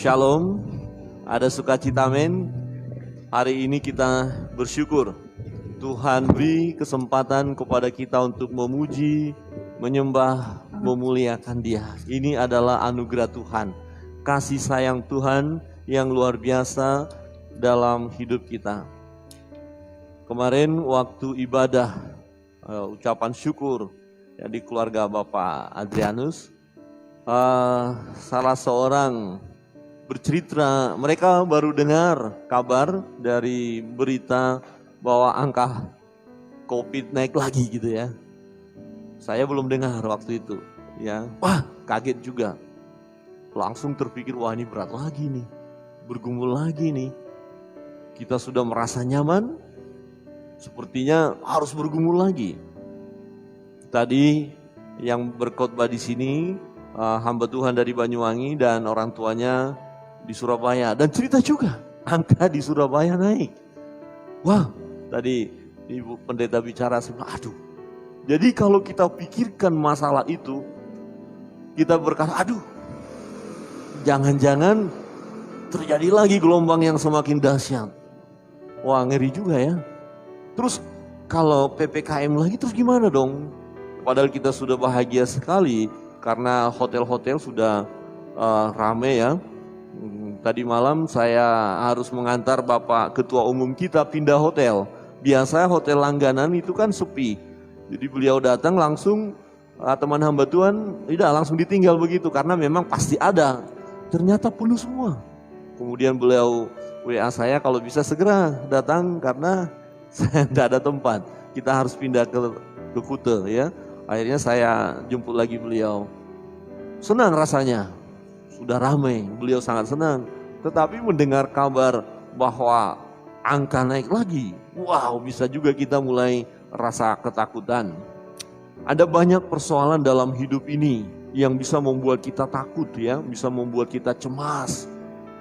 Shalom, ada sukacita men. Hari ini kita bersyukur Tuhan beri kesempatan kepada kita untuk memuji, menyembah, memuliakan Dia. Ini adalah anugerah Tuhan, kasih sayang Tuhan yang luar biasa dalam hidup kita. Kemarin waktu ibadah ucapan syukur ya, di keluarga Bapak Adrianus, salah seorang bercerita, mereka baru dengar kabar dari berita bahwa angka COVID naik lagi gitu ya. Saya belum dengar waktu itu ya. Wah, kaget juga. Langsung terpikir, wah ini berat lagi nih. Bergumul lagi nih. Kita sudah merasa nyaman, sepertinya harus bergumul lagi. Tadi yang berkhotbah di sini hamba Tuhan dari Banyuwangi dan orang tuanya di Surabaya, dan cerita juga angka di Surabaya naik. Wah, tadi Ibu Pendeta bicara, aduh. Jadi kalau kita pikirkan masalah itu, kita berkata, aduh, jangan-jangan terjadi lagi gelombang yang semakin dahsyat. Wah, ngeri juga ya. Terus kalau PPKM lagi terus gimana dong? Padahal kita sudah bahagia sekali karena hotel-hotel sudah rame ya. Tadi malam saya harus mengantar Bapak Ketua Umum kita pindah hotel. Biasa hotel langganan itu kan sepi. Jadi beliau datang langsung, teman hamba Tuhan tidak langsung ditinggal begitu. Karena memang pasti ada. Ternyata penuh semua. Kemudian beliau WA saya kalau bisa segera datang karena saya tidak ada tempat. Kita harus pindah ke Kute ya. Akhirnya saya jemput lagi beliau. Senang rasanya. Sudah ramai, beliau sangat senang. Tetapi mendengar kabar bahwa angka naik lagi, wow, bisa juga kita mulai rasa ketakutan. Ada banyak persoalan dalam hidup ini yang bisa membuat kita takut ya, bisa membuat kita cemas.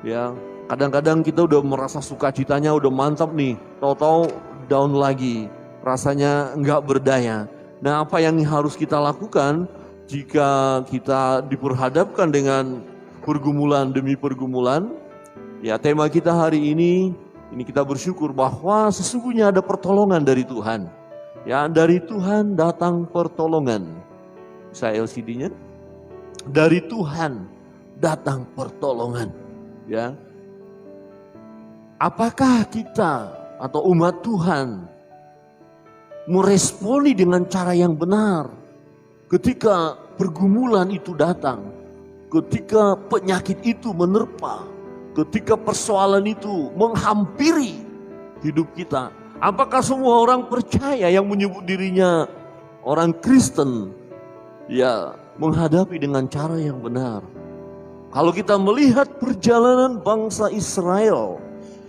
Ya, kadang-kadang kita udah merasa sukacitanya udah mantap nih, tahu-tahu down lagi, rasanya enggak berdaya. Nah, apa yang harus kita lakukan jika kita diperhadapkan dengan pergumulan demi pergumulan? Ya, tema kita hari ini kita bersyukur bahwa sesungguhnya ada pertolongan dari Tuhan. Ya, dari Tuhan datang pertolongan. Saya LCD-nya. Dari Tuhan datang pertolongan. Ya. Apakah kita atau umat Tuhan meresponi dengan cara yang benar ketika pergumulan itu datang? Ketika penyakit itu menerpa, ketika persoalan itu menghampiri hidup kita, apakah semua orang percaya yang menyebut dirinya orang Kristen ya menghadapi dengan cara yang benar? Kalau kita melihat perjalanan bangsa Israel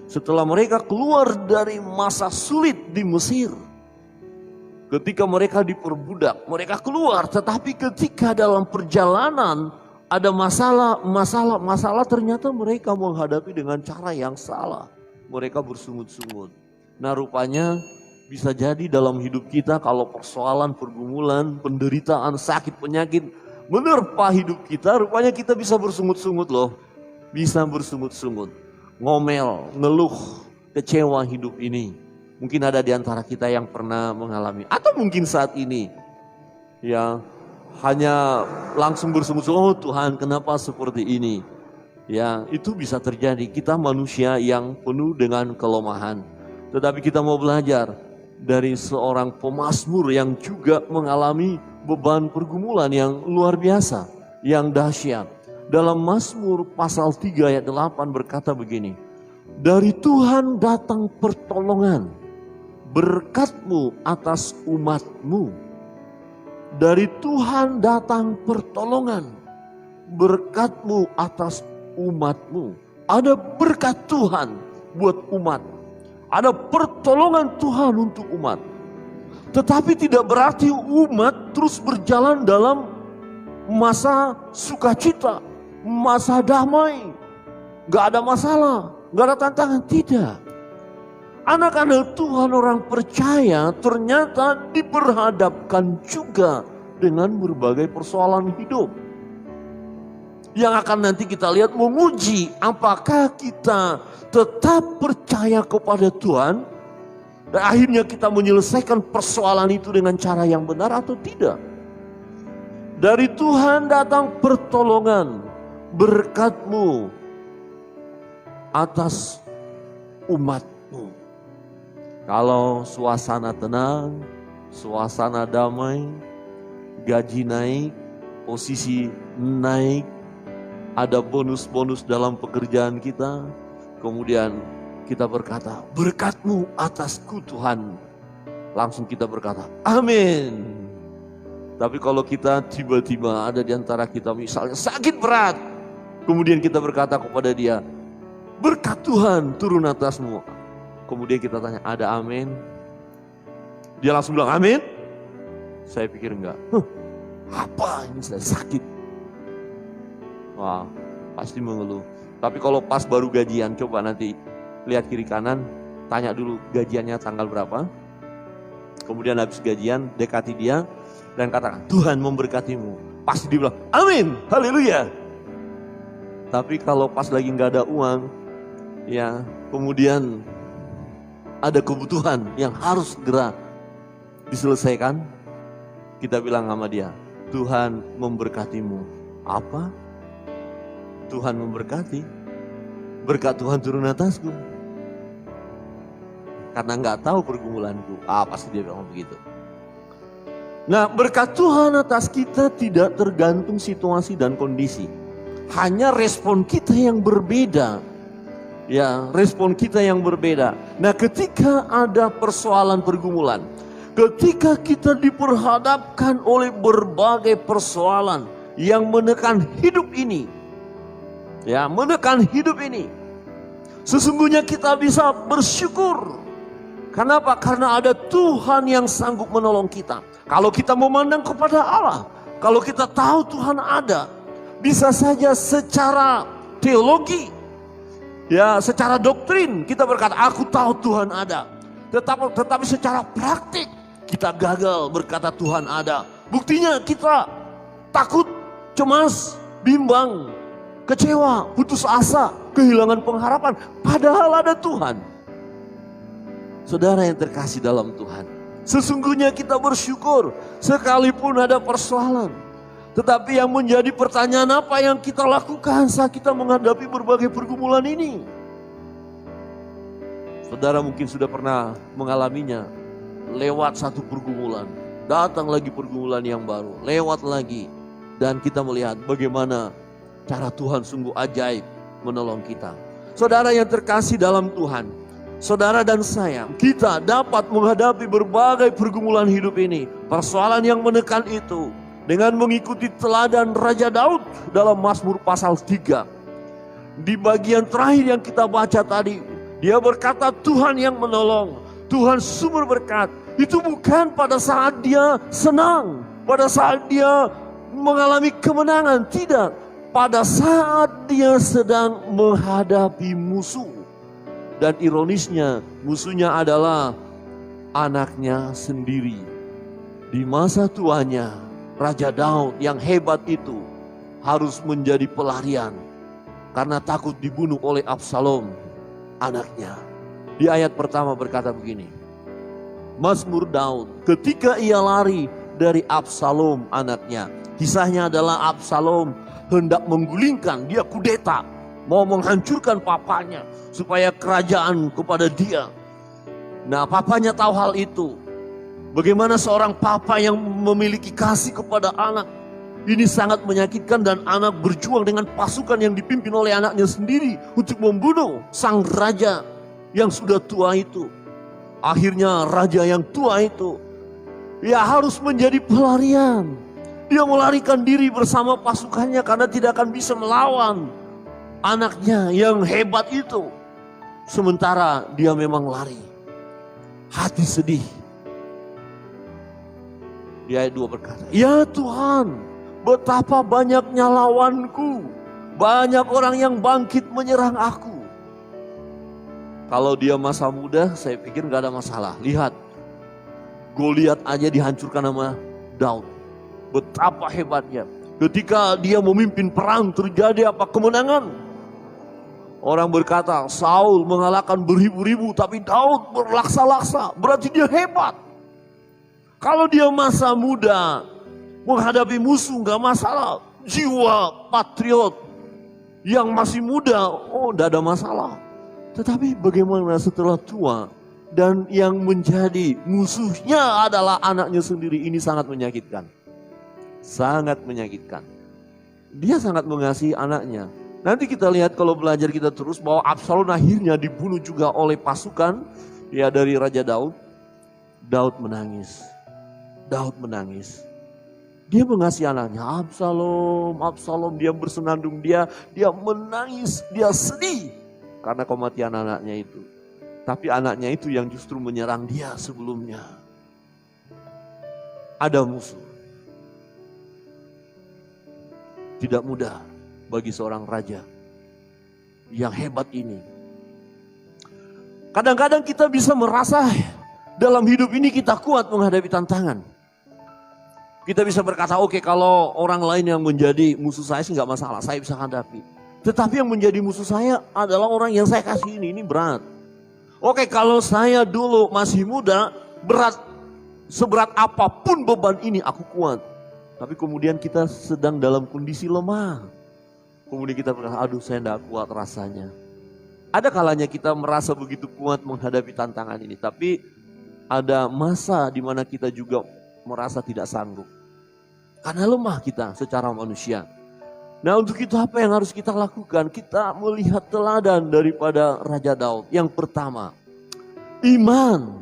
setelah mereka keluar dari masa sulit di Mesir, ketika mereka diperbudak, mereka keluar, tetapi ketika dalam perjalanan ada masalah, ternyata mereka menghadapi dengan cara yang salah. Mereka bersungut-sungut. Nah, rupanya bisa jadi dalam hidup kita kalau persoalan, pergumulan, penderitaan, sakit, penyakit menerpa hidup kita, rupanya kita bisa bersungut-sungut loh. Bisa bersungut-sungut, ngomel, ngeluh, kecewa hidup ini. Mungkin ada di antara kita yang pernah mengalami, atau mungkin saat ini ya hanya langsung bersungut-sungut, oh Tuhan kenapa seperti ini? Ya, itu bisa terjadi. Kita manusia yang penuh dengan kelemahan. Tetapi kita mau belajar dari seorang pemazmur yang juga mengalami beban pergumulan yang luar biasa, yang dahsyat. Dalam Mazmur pasal 3 ayat 8 berkata begini, dari Tuhan datang pertolongan, berkat-Mu atas umat-Mu. Dari Tuhan datang pertolongan, berkat-Mu atas umat-Mu. Ada berkat Tuhan buat umat. Ada pertolongan Tuhan untuk umat. Tetapi tidak berarti umat terus berjalan dalam masa sukacita, masa damai. Gak ada masalah, gak ada tantangan, tidak. Anak-anak Tuhan orang percaya ternyata diperhadapkan juga dengan berbagai persoalan hidup. Yang akan nanti kita lihat menguji apakah kita tetap percaya kepada Tuhan. Dan akhirnya kita menyelesaikan persoalan itu dengan cara yang benar atau tidak. Dari Tuhan datang pertolongan, berkat-Mu atas umat-Mu. Kalau suasana tenang, suasana damai, gaji naik, posisi naik, ada bonus-bonus dalam pekerjaan kita, kemudian kita berkata, berkat-Mu atasku Tuhan. Langsung kita berkata, amin. Tapi kalau kita tiba-tiba ada di antara kita misalnya sakit berat, kemudian kita berkata kepada dia, berkat Tuhan turun atasmu. Kemudian kita tanya, ada amin? Dia langsung bilang amin? Saya pikir enggak. Apa ini saya sakit? Wah, pasti mengeluh. Tapi kalau pas baru gajian, coba nanti lihat kiri kanan, tanya dulu gajiannya tanggal berapa. Kemudian habis gajian, dekati dia dan katakan, Tuhan memberkatimu. Pasti dia bilang, amin, haleluya. Tapi kalau pas lagi nggak ada uang, ya kemudian ada kebutuhan yang harus segera diselesaikan, kita bilang sama dia, Tuhan memberkatimu. Apa? Tuhan memberkati. Berkat Tuhan turun atasku. Karena nggak tahu pergumulanku. Pasti dia bilang begitu. Nah, berkat Tuhan atas kita tidak tergantung situasi dan kondisi. Hanya respon kita yang berbeda. Ya, respon kita yang berbeda. Nah, ketika ada persoalan pergumulan, ketika kita diperhadapkan oleh berbagai persoalan yang menekan hidup ini, ya, menekan hidup ini, sesungguhnya kita bisa bersyukur. Kenapa? Karena ada Tuhan yang sanggup menolong kita. Kalau kita memandang kepada Allah, kalau kita tahu Tuhan ada, bisa saja secara teologi, ya, secara doktrin kita berkata, aku tahu Tuhan ada. Tetapi secara praktik kita gagal berkata Tuhan ada. Buktinya kita takut, cemas, bimbang, kecewa, putus asa, kehilangan pengharapan. Padahal ada Tuhan. Saudara yang terkasih dalam Tuhan, sesungguhnya kita bersyukur sekalipun ada persoalan. Tetapi yang menjadi pertanyaan, apa yang kita lakukan saat kita menghadapi berbagai pergumulan ini? Saudara mungkin sudah pernah mengalaminya. Lewat satu pergumulan, datang lagi pergumulan yang baru, lewat lagi. Dan kita melihat bagaimana cara Tuhan sungguh ajaib menolong kita. Saudara yang terkasih dalam Tuhan, saudara dan saya, kita dapat menghadapi berbagai pergumulan hidup ini. Persoalan yang menekan itu dengan mengikuti teladan Raja Daud dalam Mazmur pasal 3. Di bagian terakhir yang kita baca tadi, dia berkata Tuhan yang menolong, Tuhan sumber berkat. Itu bukan pada saat dia senang, pada saat dia mengalami kemenangan, tidak. Pada saat dia sedang menghadapi musuh. Dan ironisnya, musuhnya adalah anaknya sendiri. Di masa tuanya, Raja Daud yang hebat itu harus menjadi pelarian karena takut dibunuh oleh Absalom, anaknya. Di ayat pertama berkata begini, Mazmur Daud ketika ia lari dari Absalom anaknya. Kisahnya adalah Absalom hendak menggulingkan, dia kudeta, mau menghancurkan papanya supaya kerajaan kepada dia. Nah, papanya tahu hal itu. Bagaimana seorang papa yang memiliki kasih kepada anak, ini sangat menyakitkan, dan anak berjuang dengan pasukan yang dipimpin oleh anaknya sendiri untuk membunuh sang raja yang sudah tua itu. Akhirnya raja yang tua itu ya harus menjadi pelarian. Dia melarikan diri bersama pasukannya karena tidak akan bisa melawan anaknya yang hebat itu. Sementara dia memang lari. Hati sedih. Di ayat 2 berkata, ya Tuhan, betapa banyaknya lawanku. Banyak orang yang bangkit menyerang aku. Kalau dia masa muda, saya pikir gak ada masalah. Lihat, Goliat aja dihancurkan sama Daud. Betapa hebatnya. Ketika dia memimpin perang, terjadi apa? Kemenangan. Orang berkata, Saul mengalahkan beribu-ribu, tapi Daud berlaksa-laksa. Berarti dia hebat. Kalau dia masa muda, menghadapi musuh gak masalah. Jiwa patriot yang masih muda, oh tidak ada masalah. Tetapi bagaimana setelah tua dan yang menjadi musuhnya adalah anaknya sendiri, ini sangat menyakitkan. Sangat menyakitkan. Dia sangat mengasihi anaknya. Nanti kita lihat kalau belajar kita terus bahwa Absalom akhirnya dibunuh juga oleh pasukan ya dari Raja Daud. Daud menangis. Daud menangis. Dia mengasihi anaknya. Absalom, Absalom, dia bersenandung, dia menangis, dia sedih karena kematian anaknya itu. Tapi anaknya itu yang justru menyerang dia sebelumnya. Ada musuh. Tidak mudah bagi seorang raja yang hebat ini. Kadang-kadang kita bisa merasa dalam hidup ini kita kuat menghadapi tantangan. Kita bisa berkata, oke, kalau orang lain yang menjadi musuh saya sih gak masalah, saya bisa hadapi. Tetapi yang menjadi musuh saya adalah orang yang saya kasih ini berat. Oke, kalau saya dulu masih muda, seberat apapun beban ini aku kuat. Tapi kemudian kita sedang dalam kondisi lemah. Kemudian kita berkata, aduh saya tidak kuat rasanya. Ada kalanya kita merasa begitu kuat menghadapi tantangan ini. Tapi ada masa di mana kita juga merasa tidak sanggup. Karena lemah kita secara manusia. Nah untuk itu apa yang harus kita lakukan? Kita melihat teladan daripada Raja Daud. Yang pertama, iman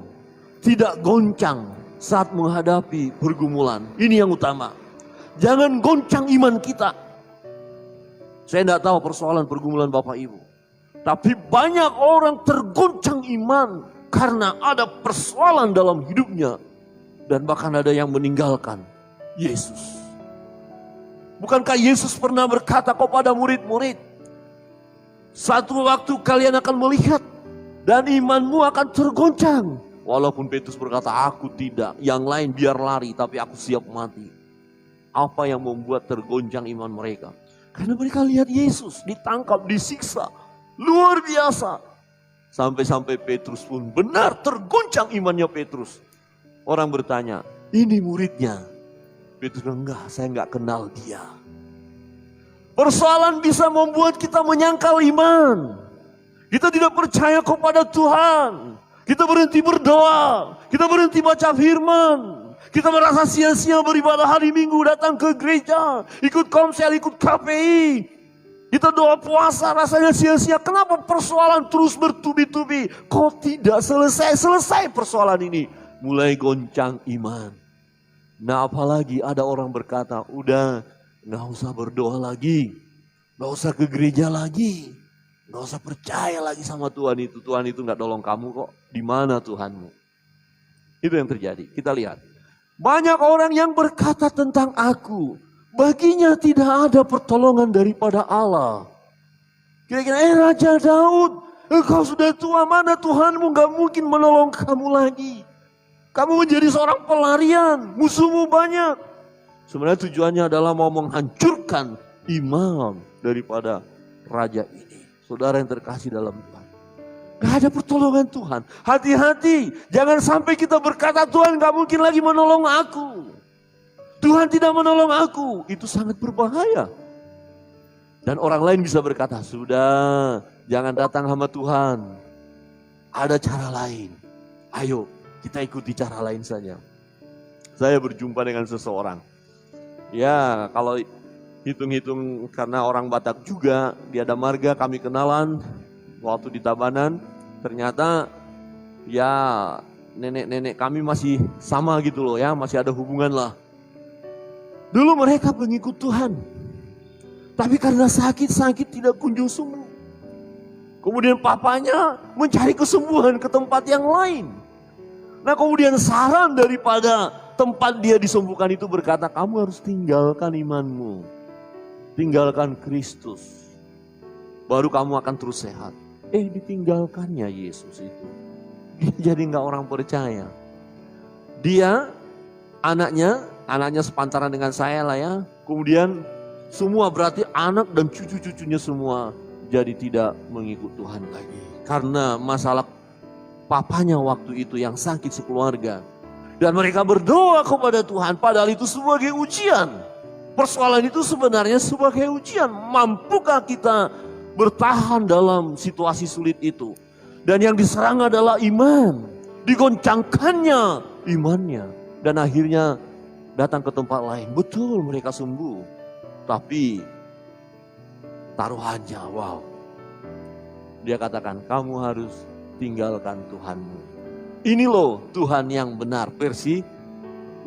tidak goncang saat menghadapi pergumulan. Ini yang utama. Jangan goncang iman kita. Saya tidak tahu persoalan pergumulan Bapak Ibu. Tapi banyak orang tergoncang iman karena ada persoalan dalam hidupnya. Dan bahkan ada yang meninggalkan Yesus. Bukankah Yesus pernah berkata kepada murid-murid, satu waktu kalian akan melihat dan imanmu akan tergoncang. Walaupun Petrus berkata, aku tidak, yang lain biar lari tapi aku siap mati. Apa yang membuat tergoncang iman mereka? Karena mereka lihat Yesus ditangkap, disiksa. Luar biasa. Sampai-sampai Petrus pun benar tergoncang imannya Petrus. Orang bertanya, ini muridnya. Petrus bilang, enggak, saya enggak kenal dia. Persoalan bisa membuat kita menyangkal iman. Kita tidak percaya kepada Tuhan. Kita berhenti berdoa. Kita berhenti baca firman. Kita merasa sia-sia beribadah hari Minggu, datang ke gereja, ikut komsel, ikut KPI. Kita doa puasa rasanya sia-sia. Kenapa persoalan terus bertubi-tubi? Kok tidak selesai persoalan ini? Mulai goncang iman. Nah apalagi ada orang berkata, udah gak usah berdoa lagi. Gak usah ke gereja lagi. Gak usah percaya lagi sama Tuhan itu. Tuhan itu gak nolong kamu kok. Di mana Tuhanmu? Itu yang terjadi. Kita lihat. Banyak orang yang berkata tentang aku, baginya tidak ada pertolongan daripada Allah. Kira-kira, Raja Daud, engkau sudah tua, mana Tuhanmu gak mungkin menolong kamu lagi. Kamu menjadi seorang pelarian, musuhmu banyak. Sebenarnya tujuannya adalah mau menghancurkan iman daripada raja ini. Saudara yang terkasih dalam Tuhan. Gak ada pertolongan Tuhan. Hati-hati. Jangan sampai kita berkata Tuhan gak mungkin lagi menolong aku. Tuhan tidak menolong aku. Itu sangat berbahaya. Dan orang lain bisa berkata, sudah jangan datang sama Tuhan. Ada cara lain. Ayo kita ikuti cara lain saja. Saya berjumpa dengan seseorang. Ya kalau hitung-hitung karena orang Batak juga. Dia ada marga, kami kenalan. Waktu di Tabanan. Ternyata ya nenek-nenek kami masih sama gitu loh ya. Masih ada hubungan lah. Dulu mereka pengikut Tuhan. Tapi karena sakit tidak kunjung sembuh. Kemudian papanya mencari kesembuhan ke tempat yang lain. Nah kemudian saran daripada tempat dia disembuhkan itu berkata, kamu harus tinggalkan imanmu. Tinggalkan Kristus. Baru kamu akan terus sehat. Ditinggalkannya Yesus itu. Dia jadi gak orang percaya. Dia, anaknya sepantaran dengan saya lah ya. Kemudian semua berarti anak dan cucu-cucunya semua jadi tidak mengikut Tuhan lagi. Karena masalah papanya waktu itu yang sakit sekeluarga. Dan mereka berdoa kepada Tuhan, padahal itu sebagai ujian. Persoalan itu sebenarnya sebagai ujian. Mampukah kita bertahan dalam situasi sulit itu? Dan yang diserang adalah iman. Digoncangkannya imannya. Dan akhirnya datang ke tempat lain. Betul mereka sembuh. Tapi taruhannya, wow. Dia katakan, kamu harus tinggalkan Tuhanmu. Ini loh Tuhan yang benar, versi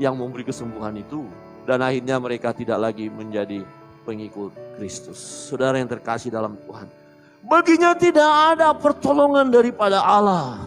yang memberi kesembuhan itu. Dan akhirnya mereka tidak lagi menjadi pengikut Kristus. Saudara yang terkasih dalam Tuhan. Baginya tidak ada pertolongan daripada Allah.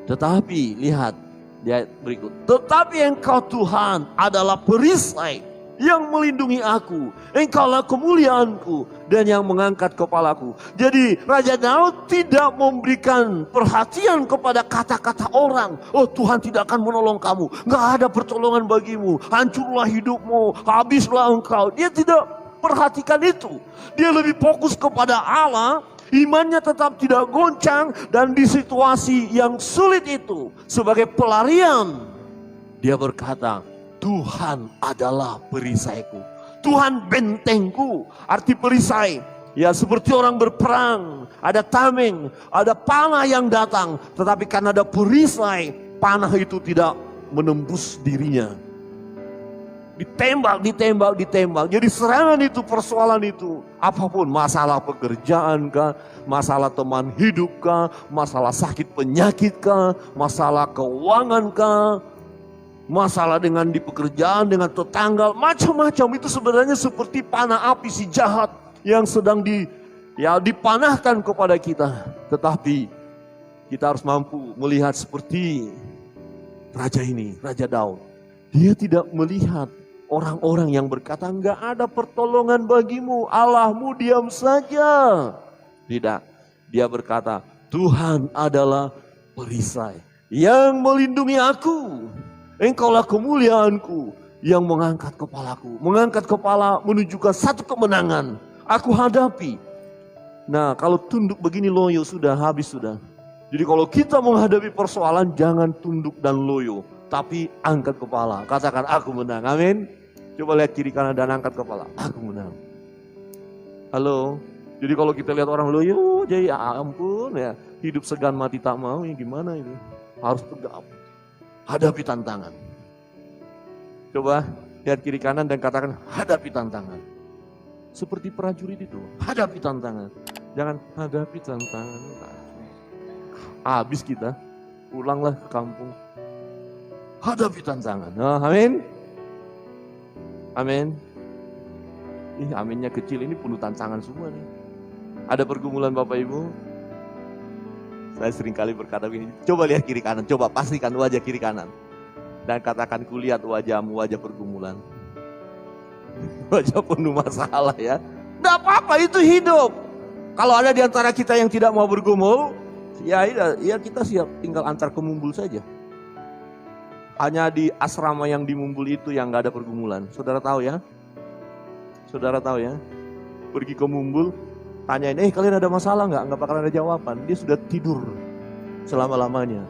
Tetapi lihat di ayat berikut. Tetapi engkau Tuhan adalah perisai yang melindungi aku. Engkaulah kemuliaanku dan yang mengangkat kepalaku. Jadi Raja Daud tidak memberikan perhatian kepada kata-kata orang. Oh Tuhan tidak akan menolong kamu. Gak ada pertolongan bagimu. Hancurlah hidupmu. Habislah engkau. Dia tidak perhatikan itu. Dia lebih fokus kepada Allah. Imannya tetap tidak goncang. Dan di situasi yang sulit itu sebagai pelarian dia berkata, Tuhan adalah perisaiku. Tuhan bentengku. Arti perisai. Ya seperti orang berperang. Ada tameng. Ada panah yang datang. Tetapi karena ada perisai. Panah itu tidak menembus dirinya. Ditembak, ditembak, ditembak. Jadi serangan itu, persoalan itu. Apapun, masalah pekerjaan kah, masalah teman hidup kah, masalah sakit penyakit kah, masalah keuangan kah, masalah dengan di pekerjaan, dengan tetangga, macam-macam. Itu sebenarnya seperti panah api si jahat yang sedang dipanahkan kepada kita. Tetapi kita harus mampu melihat seperti raja ini, Raja Daud. Dia tidak melihat orang-orang yang berkata, enggak ada pertolongan bagimu, Allahmu diam saja. Tidak, dia berkata, Tuhan adalah perisai yang melindungi aku. Engkaulah kemuliaanku yang mengangkat kepalaku. Mengangkat kepala menunjukkan satu kemenangan. Aku hadapi. Nah kalau tunduk begini loyo sudah habis sudah. Jadi kalau kita menghadapi persoalan jangan tunduk dan loyo. Tapi angkat kepala. Katakan aku menang. Amin. Coba lihat kiri kanan dan angkat kepala. Aku menang. Halo. Jadi kalau kita lihat orang loyo, jadi ampun ya. Hidup segan mati tak mau, ya gimana itu. Harus tegap. Hadapi tantangan. Coba lihat kiri kanan dan katakan hadapi tantangan. Seperti prajurit itu. Hadapi tantangan. Jangan hadapi tantangan. Habis kita. Pulanglah ke kampung. Hadapi tantangan. Nah, amin. Amin. Aminnya kecil ini penuh tantangan semua nih. Ada pergumulan Bapak Ibu? Saya seringkali berkata begini, coba lihat kiri kanan, coba pastikan wajah kiri kanan. Dan katakan kulihat wajahmu, wajah pergumulan. Wajah penuh masalah ya. Tidak apa-apa, itu hidup. Kalau ada di antara kita yang tidak mau bergumul, ya kita siap tinggal antar ke Mumbul saja. Hanya di asrama yang di Mumbul itu yang gak ada pergumulan. Saudara tahu ya? Saudara tahu ya? Pergi ke Mumbul, tanyain, kalian ada masalah gak? Gak bakal ada jawaban. Dia sudah tidur selama-lamanya.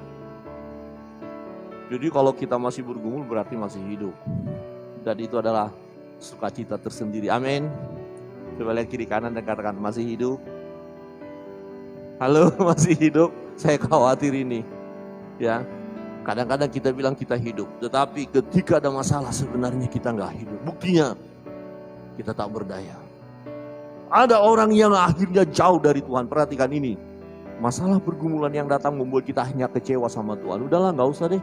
Jadi kalau kita masih bergumul berarti masih hidup. Dan itu adalah sukacita tersendiri. Amin. Coba lihat kiri kanan dan katakan masih hidup. Halo, masih hidup? Saya khawatir ini. Ya. Kadang-kadang kita bilang kita hidup, tetapi ketika ada masalah sebenarnya kita nggak hidup. Buktinya kita tak berdaya. Ada orang yang akhirnya jauh dari Tuhan. Perhatikan ini, masalah pergumulan yang datang membuat kita hanya kecewa sama Tuhan. Udahlah, nggak usah deh.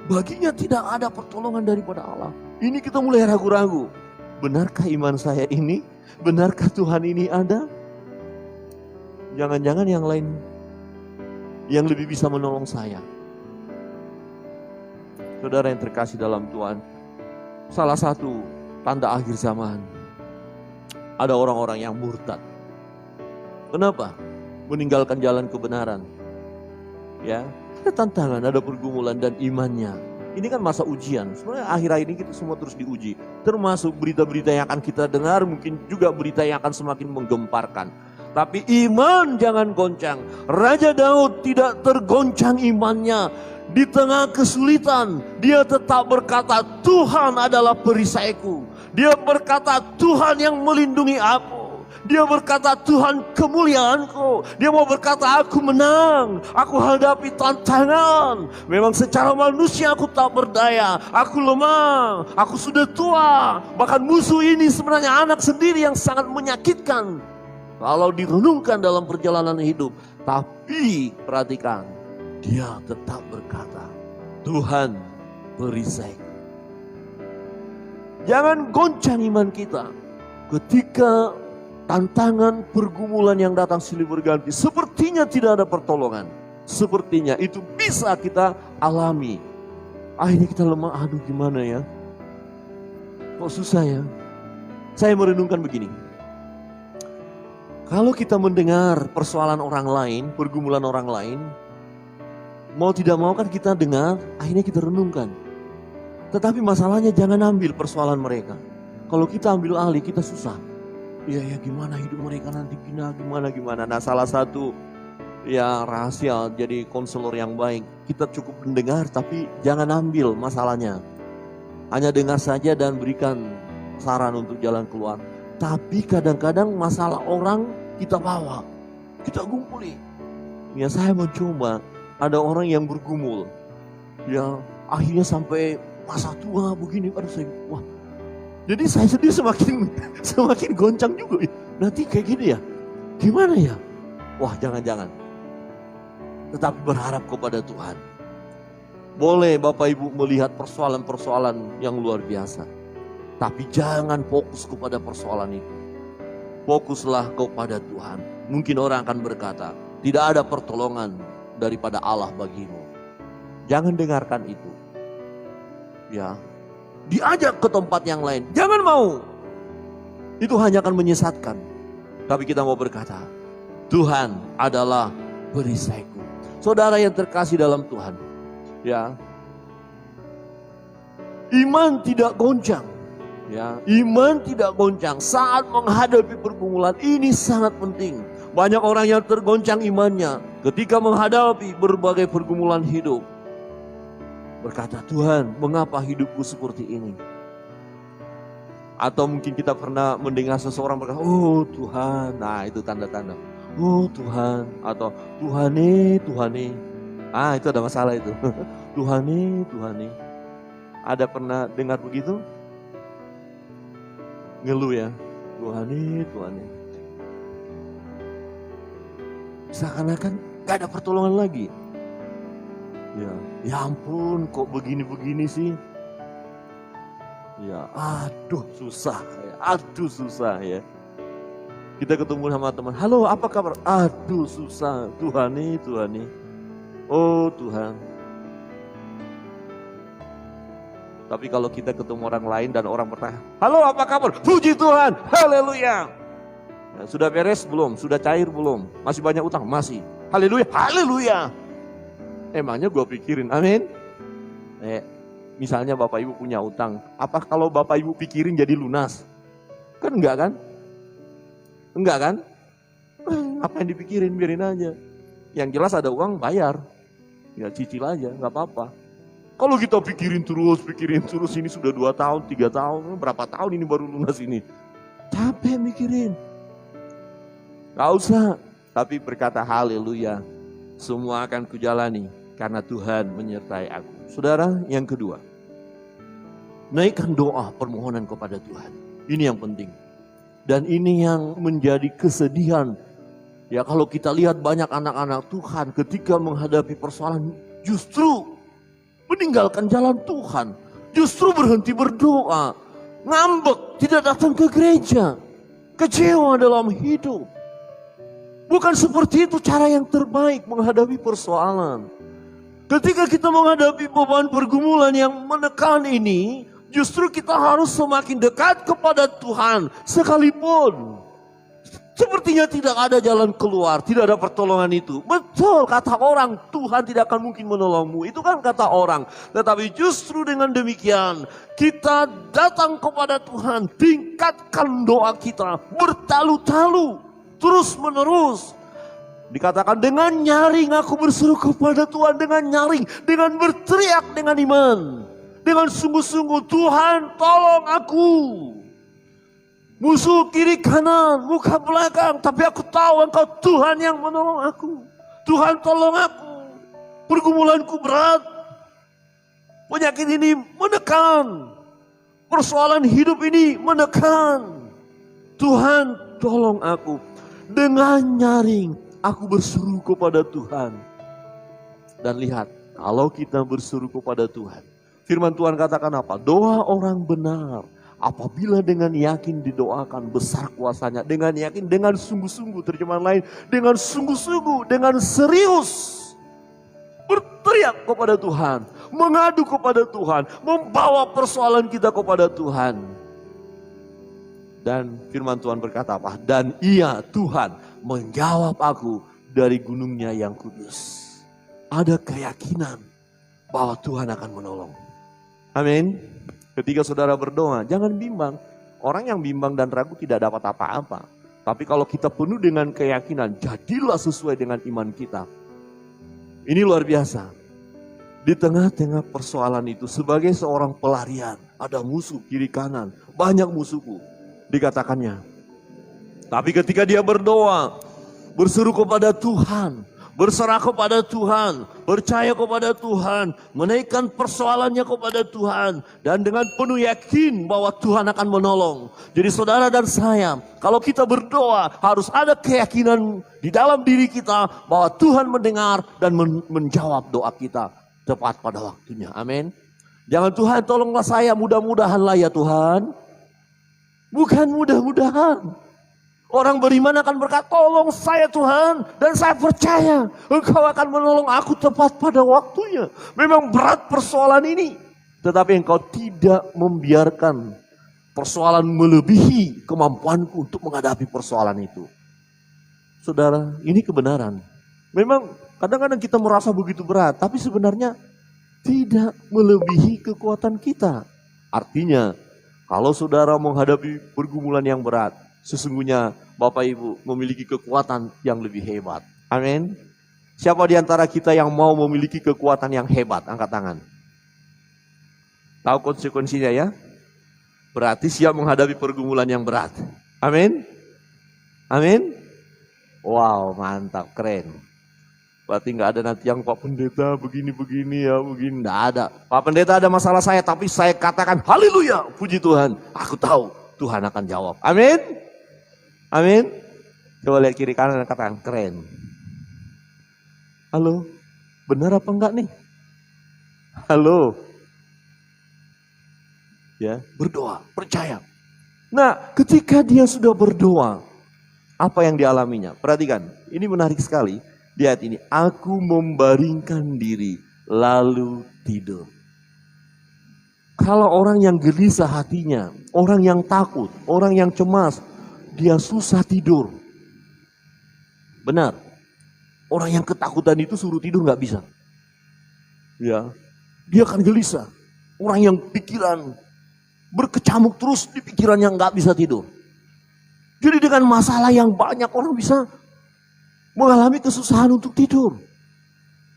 Baginya tidak ada pertolongan daripada Allah. Ini kita mulai ragu-ragu. Benarkah iman saya ini? Benarkah Tuhan ini ada? Jangan-jangan yang lain yang lebih bisa menolong saya. Saudara yang terkasih dalam Tuhan, salah satu tanda akhir zaman, ada orang-orang yang murtad. Kenapa? Meninggalkan jalan kebenaran. Ya, ada tantangan, ada pergumulan dan imannya Ini kan masa ujian. Sebenarnya akhir-akhir ini kita semua terus diuji. Termasuk berita-berita yang akan kita dengar, mungkin juga berita yang akan semakin menggemparkan. Tapi iman jangan goncang. Raja Daud tidak tergoncang imannya. Di tengah kesulitan, dia tetap berkata, Tuhan adalah perisaiku. Dia berkata, Tuhan yang melindungi aku. Dia berkata, Tuhan kemuliaanku. Dia mau berkata, aku menang. Aku hadapi tantangan. Memang secara manusia aku tak berdaya. Aku lemah. Aku sudah tua. Bahkan musuh ini sebenarnya anak sendiri yang sangat menyakitkan. Kalau direnungkan dalam perjalanan hidup. Tapi perhatikan, dia tetap berkata, Tuhan perisaiku. Jangan goncang iman kita ketika tantangan pergumulan yang datang silih berganti. Sepertinya tidak ada pertolongan. Sepertinya itu bisa kita alami. Akhirnya kita lemah, aduh gimana ya. Kok susah ya. Saya merenungkan begini. Kalau kita mendengar persoalan orang lain, pergumulan orang lain, mau tidak mau kan kita dengar, akhirnya kita renungkan. Tetapi masalahnya jangan ambil persoalan mereka. Kalau kita ambil alih, kita susah. Ya gimana hidup mereka nanti gimana. Nah, salah satu ya rahasia jadi konselor yang baik. Kita cukup mendengar tapi jangan ambil masalahnya. Hanya dengar saja dan berikan saran untuk jalan keluar. Tapi kadang-kadang masalah orang kita bawa, kita gumpuli. Ya saya mencoba, ada orang yang bergumul. Ya akhirnya sampai masa tua begini, aduh saya, wah. Jadi saya sendiri semakin goncang juga. Nanti kayak gini ya, gimana ya? Wah jangan-jangan. Tetapi berharap kepada Tuhan. Boleh Bapak Ibu melihat persoalan-persoalan yang luar biasa. Tapi jangan fokus kepada persoalan itu. Fokuslah kepada Tuhan. Mungkin orang akan berkata, tidak ada pertolongan daripada Allah bagimu. Jangan dengarkan itu. Ya, diajak ke tempat yang lain. Jangan mau. Itu hanya akan menyesatkan. Tapi kita mau berkata, Tuhan adalah perisaiku. Saudara yang terkasih dalam Tuhan. Ya, iman tidak goncang. Ya, iman tidak goncang saat menghadapi pergumulan. Ini sangat penting. Banyak orang yang tergoncang imannya ketika menghadapi berbagai pergumulan hidup. Berkata, Tuhan, mengapa hidupku seperti ini? Atau mungkin kita pernah mendengar seseorang berkata, oh Tuhan. Nah itu tanda-tanda. Oh Tuhan. Atau Tuhan nih. Ah itu ada masalah itu. Tuhan nih. Ada pernah dengar begitu? Ngeluh ya, Tuhan nih. Seakan-akan gak ada pertolongan lagi. Ya ampun, kok begini-begini sih. Ya, aduh susah ya. Kita ketemu sama teman, halo apa kabar? Aduh susah, Tuhan nih. Oh Tuhan. Tapi kalau kita ketemu orang lain dan orang bertanya, halo apa kabar? Puji Tuhan, haleluya. Ya, sudah beres belum? Sudah cair belum? Masih banyak utang? Masih. Haleluya. Emangnya gue pikirin, amin. Misalnya Bapak Ibu punya utang, apa kalau Bapak Ibu pikirin jadi lunas? Kan enggak kan? Apa yang dipikirin, biarin aja. Yang jelas ada uang bayar, ya cicil aja, nggak apa-apa. Kalau kita pikirin terus ini sudah 2 tahun, 3 tahun, berapa tahun ini baru lunas ini. Capek mikirin. Gak usah, tapi berkata haleluya. Semua akan kujalani karena Tuhan menyertai aku. Saudara, yang kedua. Naikkan doa permohonan kepada Tuhan. Ini yang penting. Dan ini yang menjadi kesedihan. Ya kalau kita lihat banyak anak-anak Tuhan ketika menghadapi persoalan justru meninggalkan jalan Tuhan. Justru berhenti berdoa. Ngambek, tidak datang ke gereja. Kecewa dalam hidup. Bukan seperti itu cara yang terbaik menghadapi persoalan. Ketika kita menghadapi beban pergumulan yang menekan ini, justru kita harus semakin dekat kepada Tuhan. Sekalipun Sepertinya tidak ada jalan keluar, tidak ada pertolongan itu. Betul, kata orang, Tuhan tidak akan mungkin menolongmu. Itu kan kata orang. Tetapi justru dengan demikian, kita datang kepada Tuhan, tingkatkan doa kita, bertalu-talu, terus menerus. Dikatakan dengan nyaring aku berseru kepada Tuhan, dengan nyaring, dengan berteriak dengan iman. Dengan sungguh-sungguh, Tuhan tolong aku. Musuh kiri kanan, muka belakang, tapi aku tahu Engkau Tuhan yang menolong aku. Tuhan tolong aku. Pergumulanku berat. Penyakit ini menekan. Persoalan hidup ini menekan. Tuhan tolong aku. Dengan nyaring aku berseru kepada Tuhan. Dan lihat, kalau kita berseru kepada Tuhan, firman Tuhan katakan apa? Doa orang benar apabila dengan yakin didoakan, besar kuasanya. Dengan yakin, dengan sungguh-sungguh, terjemahan lain, dengan sungguh-sungguh, dengan serius. Berteriak kepada Tuhan, mengadu kepada Tuhan, membawa persoalan kita kepada Tuhan. Dan firman Tuhan berkata apa? Dan Ia, Tuhan, menjawab aku dari gunungnya yang kudus. Ada keyakinan bahwa Tuhan akan menolong. Amin. Ketika saudara berdoa, jangan bimbang. Orang yang bimbang dan ragu tidak dapat apa-apa. Tapi kalau kita penuh dengan keyakinan, jadilah sesuai dengan iman kita. Ini luar biasa. Di tengah-tengah persoalan itu, sebagai seorang pelarian, ada musuh kiri kanan, banyak musuhku, dikatakannya. Tapi ketika dia berdoa, berseru kepada Tuhan, berserah kepada Tuhan, percaya kepada Tuhan, menaikkan persoalannya kepada Tuhan, dan dengan penuh yakin bahwa Tuhan akan menolong. Jadi saudara dan saya, kalau kita berdoa harus ada keyakinan di dalam diri kita bahwa Tuhan mendengar dan menjawab doa kita tepat pada waktunya. Amin. Jangan Tuhan tolonglah saya, mudah-mudahanlah ya Tuhan. Bukan mudah-mudahan. Orang beriman akan berkata, tolong saya Tuhan, dan saya percaya Engkau akan menolong aku tepat pada waktunya. Memang berat persoalan ini, tetapi Engkau tidak membiarkan persoalan melebihi kemampuanku untuk menghadapi persoalan itu. Saudara, ini kebenaran. Memang kadang-kadang kita merasa begitu berat, tapi sebenarnya tidak melebihi kekuatan kita. Artinya, kalau saudara menghadapi pergumulan yang berat, sesungguhnya Bapak Ibu memiliki kekuatan yang lebih hebat. Amin. Siapa di antara kita yang mau memiliki kekuatan yang hebat? Angkat tangan. Tahu konsekuensinya ya? Berarti siap menghadapi pergumulan yang berat. Amin. Amin. Wow, mantap, keren. Berarti nggak ada nanti yang Pak Pendeta begini-begini ya, begini. Nggak ada. Pak Pendeta ada masalah saya, tapi saya katakan haleluya, puji Tuhan. Aku tahu Tuhan akan jawab. Amin. Amin. Coba lihat kiri kanan dan katakan keren. Halo, benar apa enggak nih? Halo. Ya, berdoa, percaya. Nah, ketika dia sudah berdoa, apa yang dialaminya? Perhatikan, ini menarik sekali. Di ayat ini, aku membaringkan diri lalu tidur. Kalau orang yang gelisah hatinya, orang yang takut, orang yang cemas, dia susah tidur. Benar. Orang yang ketakutan itu suruh tidur nggak bisa. Ya, dia akan gelisah. Orang yang pikiran berkecamuk terus di pikirannya nggak bisa tidur. Jadi dengan masalah yang banyak orang bisa mengalami kesusahan untuk tidur.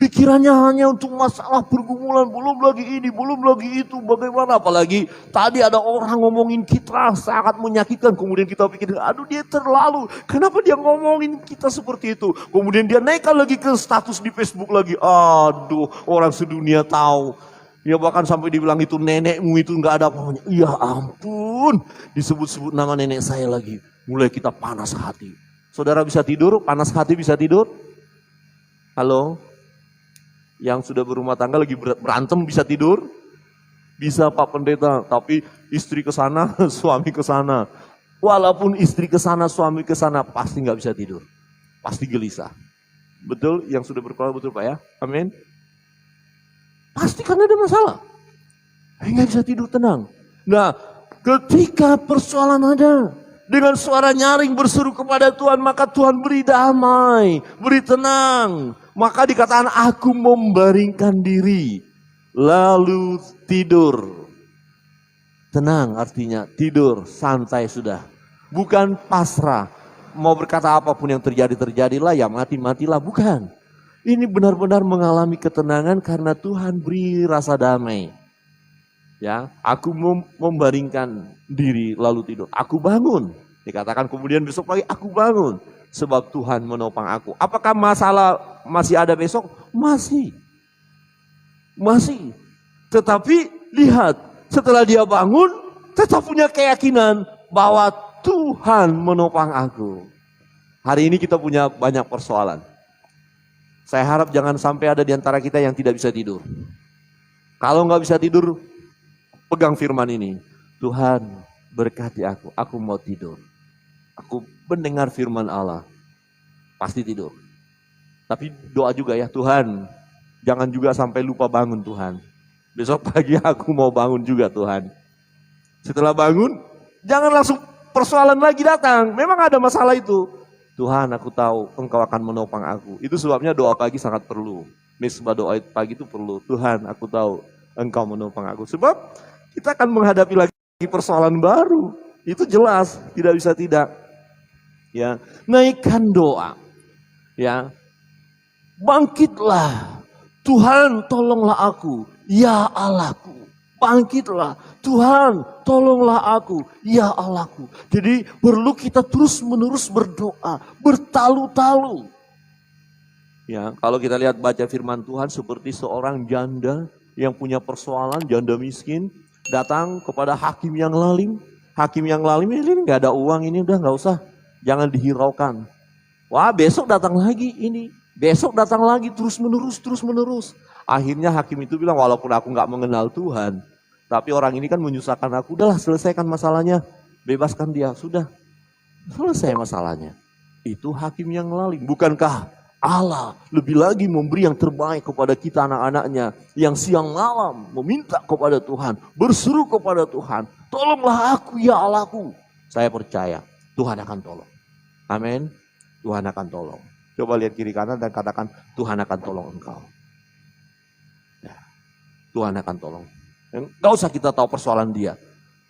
Pikirannya hanya untuk masalah pergumulan, belum lagi ini, belum lagi itu, bagaimana. Apalagi tadi ada orang ngomongin kita sangat menyakitkan, kemudian kita pikir, aduh dia terlalu, kenapa dia ngomongin kita seperti itu. Kemudian dia naikkan lagi ke status di Facebook lagi, aduh orang sedunia tahu. Ya bahkan sampai dibilang itu nenekmu itu gak ada apa-apanya. Ya ampun, disebut-sebut nama nenek saya lagi. Mulai kita panas hati. Saudara bisa tidur, panas hati bisa tidur? Halo? Yang sudah berumah tangga lagi berantem bisa tidur? Bisa Pak Pendeta, tapi istri ke sana, suami ke sana. Walaupun istri ke sana, suami ke sana, pasti nggak bisa tidur. Pasti gelisah. Betul? Yang sudah berkeluarga betul Pak ya? Amin. Pasti karena ada masalah. Nggak bisa tidur tenang. Nah, ketika persoalan ada, Dengan suara nyaring berseru kepada Tuhan, maka Tuhan beri damai, beri tenang. Maka dikatakan aku membaringkan diri, lalu tidur. Tenang artinya tidur, santai sudah. Bukan pasrah, mau berkata apapun yang terjadi, terjadilah, ya mati-matilah, bukan. Ini benar-benar mengalami ketenangan karena Tuhan beri rasa damai. Ya, aku membaringkan diri lalu tidur. Aku bangun. Dikatakan kemudian besok pagi aku bangun. Sebab Tuhan menopang aku. Apakah masalah masih ada besok? Masih. Masih. Tetapi lihat, setelah dia bangun, tetap punya keyakinan bahwa Tuhan menopang aku. Hari ini kita punya banyak persoalan. Saya harap jangan sampai ada di antara kita yang tidak bisa tidur. Kalau nggak bisa tidur, pegang firman ini. Tuhan berkati aku mau tidur. Aku mendengar firman Allah, pasti tidur. Tapi doa juga ya, Tuhan jangan juga sampai lupa bangun Tuhan. Besok pagi aku mau bangun juga Tuhan. Setelah bangun, jangan langsung persoalan lagi datang. Memang ada masalah itu. Tuhan aku tahu Engkau akan menopang aku. Itu sebabnya doa pagi sangat perlu. Misbah doa pagi itu perlu. Tuhan aku tahu Engkau menopang aku. Sebab kita akan menghadapi lagi persoalan baru. Itu jelas, tidak bisa tidak. Ya, naikkan doa. Ya. Bangkitlah. Tuhan tolonglah aku. Ya Allahku. Bangkitlah. Tuhan tolonglah aku. Ya Allahku. Jadi perlu kita terus menerus berdoa. Bertalu-talu. Ya, kalau kita lihat baca firman Tuhan seperti seorang janda yang punya persoalan, janda miskin. Datang kepada hakim yang lalim. Hakim yang lalim ini gak ada uang, ini udah gak usah. Jangan dihiraukan. Wah besok datang lagi ini. Besok datang lagi terus menerus. Akhirnya hakim itu bilang, walaupun aku gak mengenal Tuhan, tapi orang ini kan menyusahkan aku. Udahlah selesaikan masalahnya. Bebaskan dia. Sudah. Selesai masalahnya. Itu hakim yang lalim. Bukankah Allah lebih lagi memberi yang terbaik kepada kita anak-anaknya. Yang siang malam meminta kepada Tuhan. Berseru kepada Tuhan. Tolonglah aku ya Allahku. Saya percaya Tuhan akan tolong. Amin. Tuhan akan tolong. Coba lihat kiri kanan dan katakan Tuhan akan tolong engkau. Ya, Tuhan akan tolong. Gak usah kita tahu persoalan dia.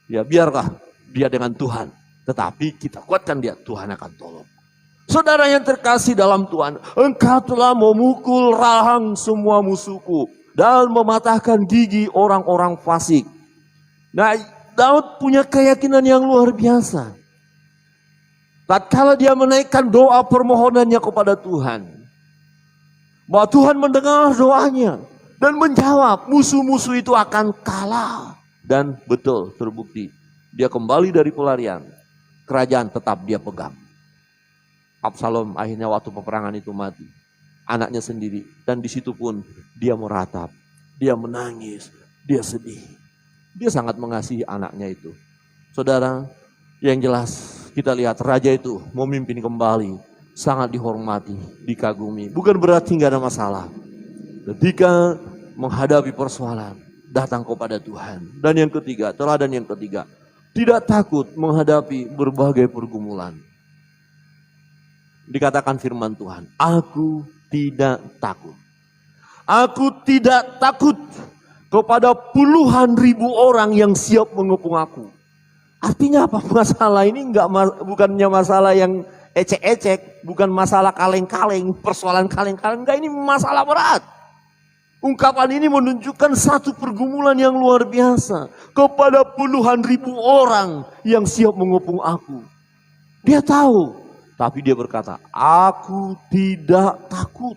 Ya biarlah dia dengan Tuhan. Tetapi kita kuatkan dia. Tuhan akan tolong. Saudara yang terkasih dalam Tuhan, engkau telah memukul rahang semua musuhku dan mematahkan gigi orang-orang fasik. Nah, Daud punya keyakinan yang luar biasa. Tatkala dia menaikkan doa permohonannya kepada Tuhan, bahwa Tuhan mendengar doanya dan menjawab, musuh-musuh itu akan kalah. Dan betul, terbukti, dia kembali dari pelarian, kerajaan tetap dia pegang. Absalom akhirnya waktu peperangan itu mati. Anaknya sendiri. Dan di situ pun dia meratap. Dia menangis. Dia sedih. Dia sangat mengasihi anaknya itu. Saudara, yang jelas kita lihat raja itu memimpin kembali. Sangat dihormati, dikagumi. Bukan berarti nggak ada masalah. Ketika menghadapi persoalan, datang kepada Tuhan. Dan yang ketiga, teladan yang ketiga. Tidak takut menghadapi berbagai pergumulan. Dikatakan firman Tuhan, aku tidak takut. Aku tidak takut kepada puluhan ribu orang yang siap mengepung aku. Artinya apa? Masalah ini bukannya masalah yang ecek-ecek, bukan masalah kaleng-kaleng, persoalan kaleng-kaleng, enggak, ini masalah berat. Ungkapan ini menunjukkan satu pergumulan yang luar biasa kepada puluhan ribu orang yang siap mengepung aku. Dia tahu. Tapi dia berkata, aku tidak takut.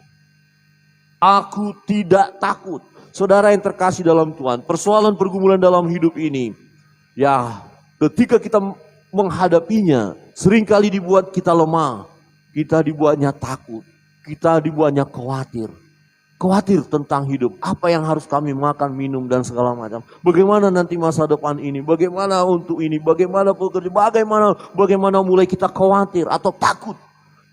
Aku tidak takut. Saudara yang terkasih dalam Tuhan, persoalan pergumulan dalam hidup ini, ya ketika kita menghadapinya, seringkali dibuat kita lemah. Kita dibuatnya takut. Kita dibuatnya khawatir. Khawatir tentang hidup, apa yang harus kami makan, minum, dan segala macam. Bagaimana nanti masa depan ini, bagaimana untuk ini, bagaimana pekerjaan, bagaimana mulai kita khawatir atau takut,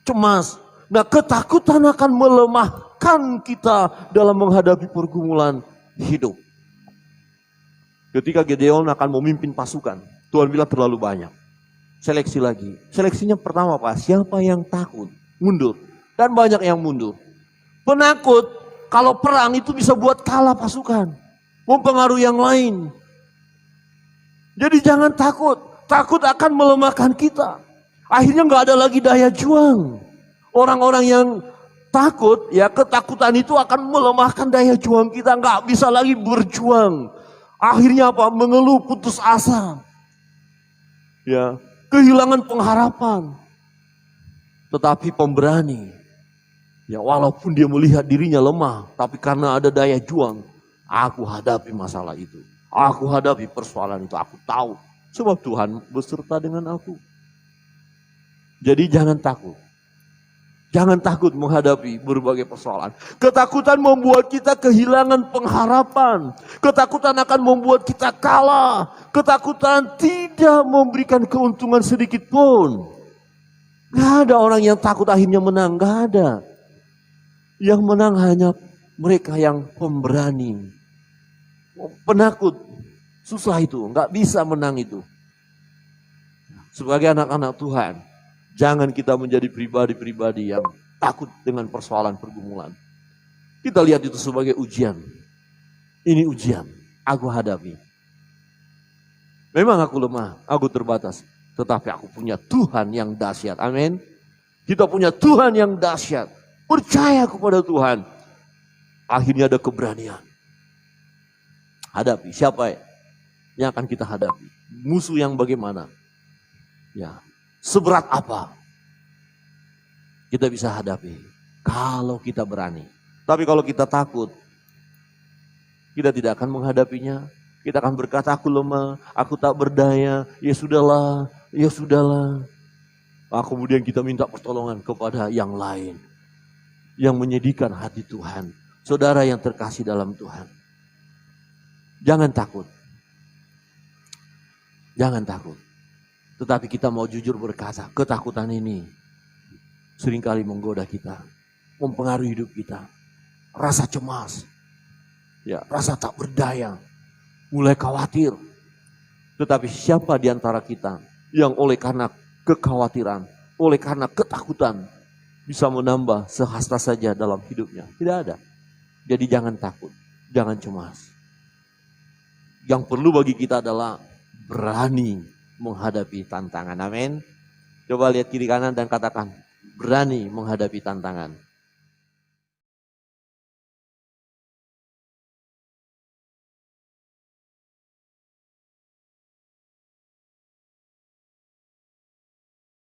cemas. Nah, ketakutan akan melemahkan kita dalam menghadapi pergumulan hidup. Ketika Gideon akan memimpin pasukan, Tuhan bilang terlalu banyak. Seleksi lagi. Seleksinya pertama apa? Siapa yang takut? Mundur. Dan banyak yang mundur. Penakut, kalau perang itu bisa buat kalah pasukan. Mempengaruhi yang lain. Jadi jangan takut. Takut akan melemahkan kita. Akhirnya nggak ada lagi daya juang. Orang-orang yang takut, ya ketakutan itu akan melemahkan daya juang kita. Nggak bisa lagi berjuang. Akhirnya apa? Mengeluh, putus asa. Ya, kehilangan pengharapan. Tetapi pemberani, ya walaupun dia melihat dirinya lemah, tapi karena ada daya juang, aku hadapi masalah itu. Aku hadapi persoalan itu. Aku tahu sebab Tuhan beserta dengan aku. Jadi jangan takut. Jangan takut menghadapi berbagai persoalan. Ketakutan membuat kita kehilangan pengharapan. Ketakutan akan membuat kita kalah. Ketakutan tidak memberikan keuntungan sedikit pun. Gak ada orang yang takut akhirnya menang. Gak ada. Yang menang hanya mereka yang pemberani. Penakut. Susah itu. Gak bisa menang itu. Sebagai anak-anak Tuhan, jangan kita menjadi pribadi-pribadi yang takut dengan persoalan pergumulan. Kita lihat itu sebagai ujian. Ini ujian, aku hadapi. Memang aku lemah, aku terbatas. Tetapi aku punya Tuhan yang dahsyat. Amin. Kita punya Tuhan yang dahsyat. Percaya kepada Tuhan. Akhirnya ada keberanian. Hadapi, siapa yang akan kita hadapi? Musuh yang bagaimana? Ya, seberat apa kita bisa hadapi kalau kita berani. Tapi kalau kita takut, kita tidak akan menghadapinya. Kita akan berkata, aku lemah, aku tak berdaya, ya sudahlah, ya sudahlah. Kemudian kita minta pertolongan kepada yang lain, yang menyedihkan hati Tuhan. Saudara yang terkasih dalam Tuhan, jangan takut. Jangan takut. Tetapi kita mau jujur berkata, ketakutan ini seringkali menggoda kita, mempengaruhi hidup kita. Rasa cemas, ya, rasa tak berdaya, mulai khawatir. Tetapi siapa di antara kita yang oleh karena kekhawatiran, oleh karena ketakutan bisa menambah sehasta saja dalam hidupnya? Tidak ada. Jadi jangan takut, jangan cemas. Yang perlu bagi kita adalah berani menghadapi tantangan. Amin. Coba lihat kiri kanan dan katakan, berani menghadapi tantangan.